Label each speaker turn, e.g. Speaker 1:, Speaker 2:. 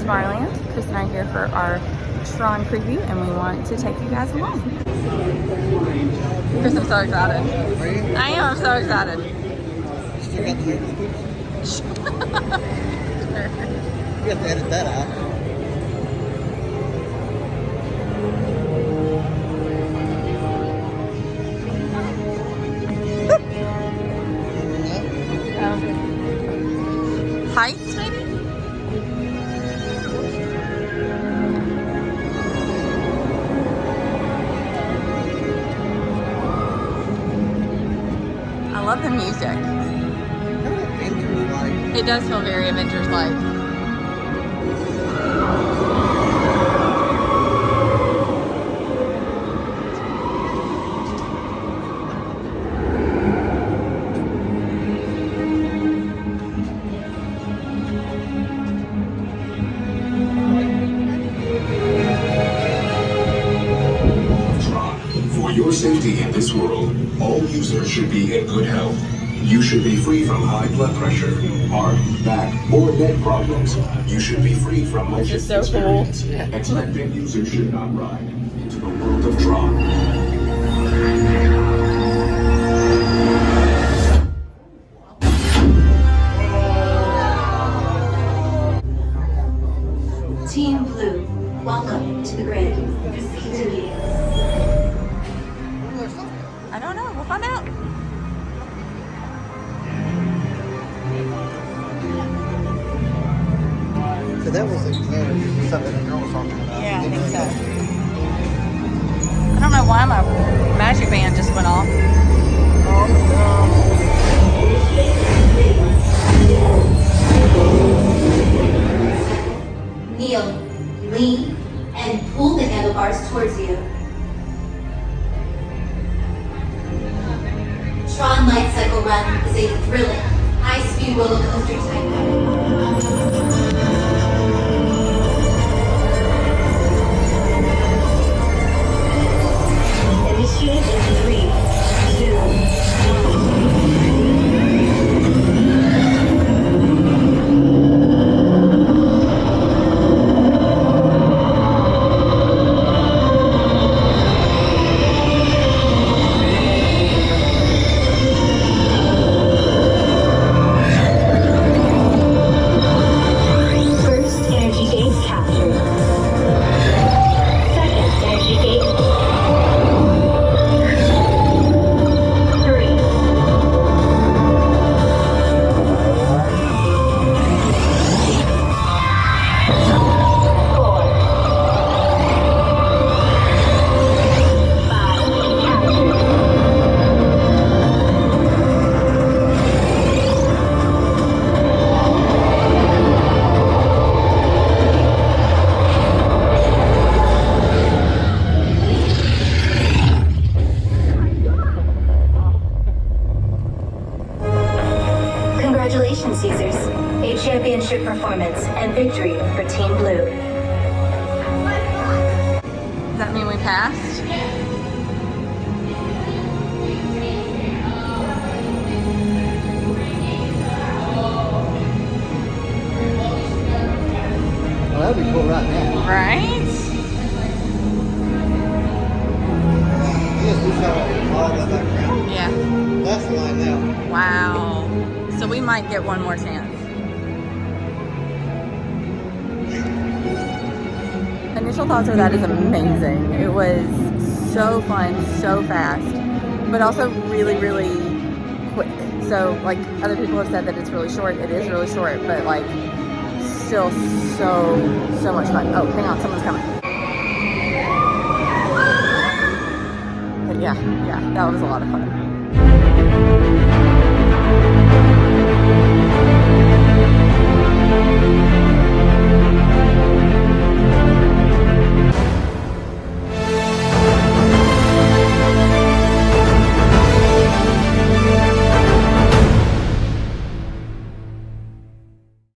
Speaker 1: Tomorrowland. Chris and I are here for our Tron preview, and we want to take you guys along. Chris, I'm so excited.
Speaker 2: Are you?
Speaker 1: I am, I'm so excited.
Speaker 2: Still got the hair scoops? You have to edit that out.
Speaker 1: Heights, maybe? I love the music. It does feel very Avengers-like.
Speaker 3: For your safety in this world, all users should be in good health. You should be free from high blood pressure, heart, back, or neck problems. You should be free from life experience. Expectant users should not ride into the world of Tron.
Speaker 4: Team Blue, welcome to the grid. Continue.
Speaker 1: I don't know. We'll find out.
Speaker 2: So that was something the girl was talking about.
Speaker 1: Yeah, I think so. I don't know why my magic band just went off.
Speaker 4: Kneel, lean, and pull the handlebars towards you. Tron Light Cycle Run is a thrilling, high-speed roller coaster type. Initiate in 3, 2, 3. Congratulations, users. A championship performance and victory for Team Blue.
Speaker 1: Does that mean we passed?
Speaker 2: Well, that'd be cool right now.
Speaker 1: Right?
Speaker 2: Yes, we saw all the background.
Speaker 1: Yeah.
Speaker 2: That's the line now.
Speaker 1: Wow. So we might get one more chance. Initial thoughts are that is amazing. It was so fun, so fast, but also really, really quick. So like other people have said that it's really short. It is really short, but like still so much fun. Oh, hang on, someone's coming. But yeah, that was a lot of fun.